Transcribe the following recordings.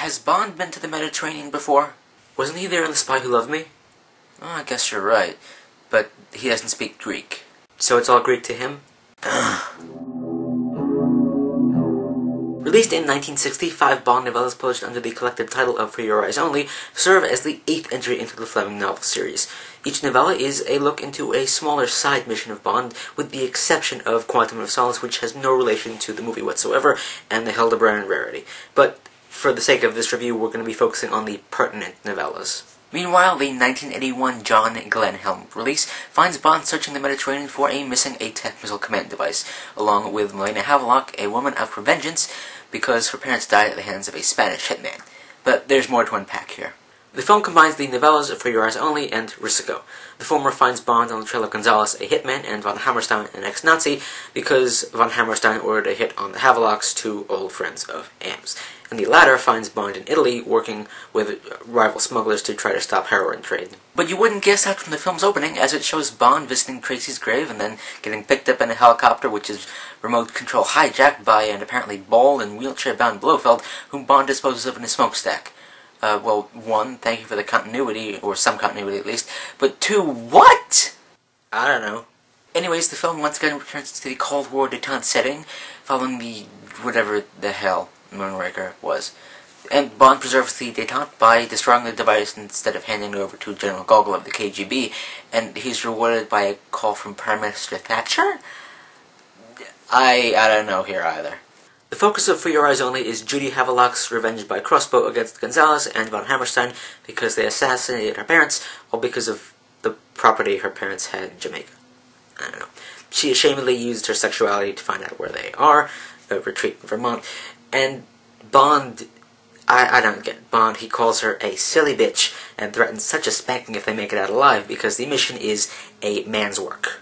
has Bond been to the Mediterranean before? Wasn't he there in The Spy Who Loved Me? Oh, I guess you're right. But he doesn't speak Greek. So it's all Greek to him? Released in 1960, 5 Bond novellas published under the collective title of For Your Eyes Only serve as the 8th entry into the Fleming novel series. Each novella is a look into a smaller side mission of Bond, with the exception of Quantum of Solace, which has no relation to the movie whatsoever, and the Hildebrand Rarity. But for the sake of this review, we're going to be focusing on the pertinent novellas. Meanwhile, the 1981 John Glenhelm release finds Bond searching the Mediterranean for a missing ATAC missile command device, along with Melina Havelock, a woman out for vengeance because her parents died at the hands of a Spanish hitman. But there's more to unpack here. The film combines the novellas For Your Eyes Only and Risico. The former finds Bond on the trail of Gonzales, a hitman, and von Hammerstein, an ex-Nazi, because von Hammerstein ordered a hit on the Havelocks, 2 old friends of Am's. And the latter finds Bond in Italy, working with rival smugglers to try to stop heroin trade. But you wouldn't guess that from the film's opening, as it shows Bond visiting Tracy's grave and then getting picked up in a helicopter which is remote control hijacked by an apparently bald and wheelchair-bound Blofeld, whom Bond disposes of in a smokestack. Well, 1, thank you for the continuity, or some continuity at least, but 2, what? I don't know. Anyways, the film once again returns to the Cold War detente setting, following the whatever the hell Moonraker was. And Bond preserves the detente by destroying the device instead of handing it over to General Gogol of the KGB, and he's rewarded by a call from Prime Minister Thatcher? I don't know here either. The focus of For Your Eyes Only is Judy Havelock's revenge by crossbow against Gonzales and von Hammerstein because they assassinated her parents, all because of the property her parents had in Jamaica. I don't know. She ashamedly used her sexuality to find out where they are, a retreat in Vermont, and Bond, I don't get Bond, he calls her a silly bitch and threatens such a spanking if they make it out alive because the mission is a man's work.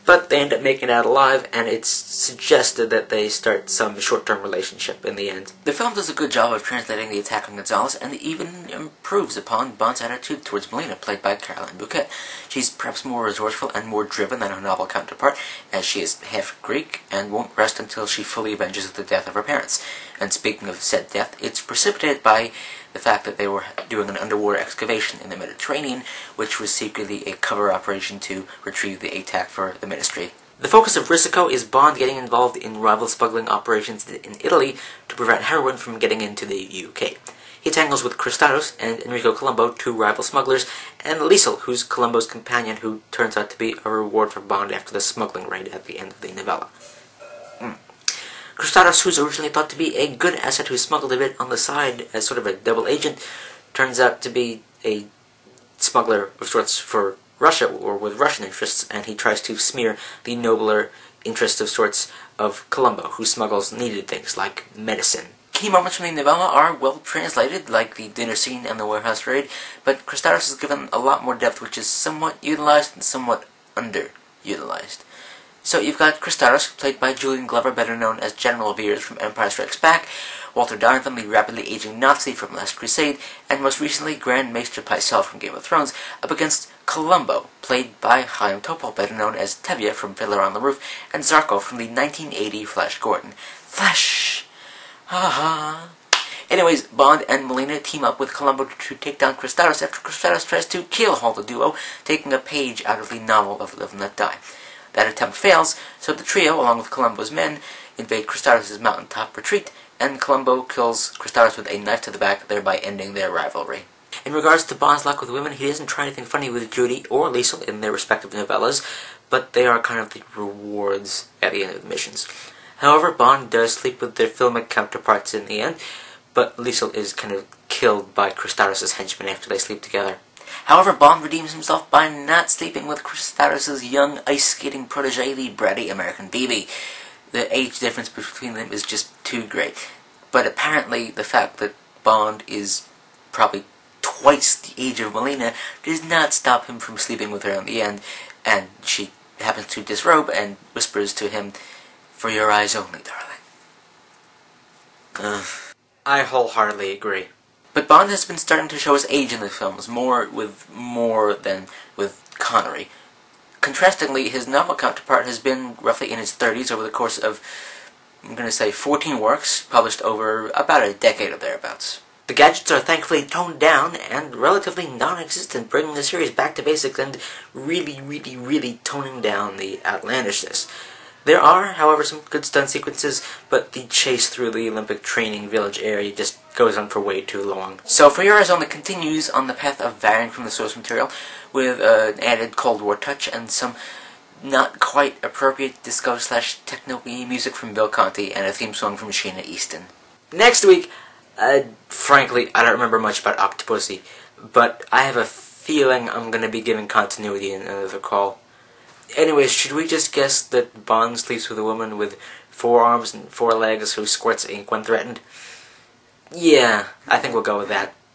But they end up making it out alive, and it's suggested that they start some short-term relationship in the end. The film does a good job of translating the attack on Gonzales, and even improves upon Bond's attitude towards Melina, played by Caroline Bouquet. She's perhaps more resourceful and more driven than her novel counterpart, as she is half Greek, and won't rest until she fully avenges the death of her parents. And speaking of said death, it's precipitated by the fact that they were doing an underwater excavation in the Mediterranean, which was secretly a cover operation to retrieve the ATAC for the Ministry. The focus of Risico is Bond getting involved in rival smuggling operations in Italy to prevent heroin from getting into the UK. He tangles with Kristatos and Enrico Colombo, 2 rival smugglers, and Liesel, who's Colombo's companion, who turns out to be a reward for Bond after the smuggling raid at the end of the novella. Kristatos, who's originally thought to be a good asset who smuggled a bit on the side as sort of a double agent, turns out to be a smuggler of sorts for Russia, or with Russian interests, and he tries to smear the nobler interest of sorts of Colombo, who smuggles needed things like medicine. Key moments from the novella are well translated, like the dinner scene and the warehouse raid, but Kristatos is given a lot more depth, which is somewhat utilized and somewhat underutilized. So you've got Kristatos, played by Julian Glover, better known as General Veers from Empire Strikes Back, Walter Donovan, the rapidly aging Nazi from Last Crusade, and most recently Grand Maester Pycelle from Game of Thrones, up against Colombo, played by Chaim Topol, better known as Tevye from Fiddler on the Roof, and Zarko from the 1980 Flash Gordon. Flash! Ha-ha! Anyways, Bond and Melina team up with Colombo to take down Kristatos after Kristatos tries to kill the duo, taking a page out of the novel of Live and Let Die. That attempt fails, so the trio, along with Colombo's men, invade Kristatos' mountaintop retreat, and Colombo kills Kristatos with a knife to the back, thereby ending their rivalry. In regards to Bond's luck with women, he doesn't try anything funny with Judy or Liesel in their respective novellas, but they are kind of the rewards at the end of the missions. However, Bond does sleep with their filmic counterparts in the end, but Liesel is kind of killed by Kristatos' henchmen after they sleep together. However, Bond redeems himself by not sleeping with Kristatos' young ice-skating protege, the bratty American BB. The age difference between them is just too great. But apparently, the fact that Bond is probably twice the age of Melina does not stop him from sleeping with her in the end, and she happens to disrobe and whispers to him, "For your eyes only, darling." I wholeheartedly agree. But Bond has been starting to show his age in the films, more than with Connery. Contrastingly, his novel counterpart has been roughly in his 30s over the course of I'm going to say 14 works, published over about a decade or thereabouts. The gadgets are thankfully toned down and relatively non-existent, bringing the series back to basics and really toning down the outlandishness. There are, however, some good stunt sequences, but the chase through the Olympic training village area just goes on for way too long. So For Your Eyes Only continues on the path of varying from the source material, with an added Cold War touch and some not quite appropriate disco/techno-y music from Bill Conti and a theme song from Sheena Easton. Next week, frankly, I don't remember much about Octopussy, but I have a feeling I'm going to be giving continuity in another call. Anyways, should we just guess that Bond sleeps with a woman with 4 arms and 4 legs who squirts ink when threatened? Yeah, I think we'll go with that.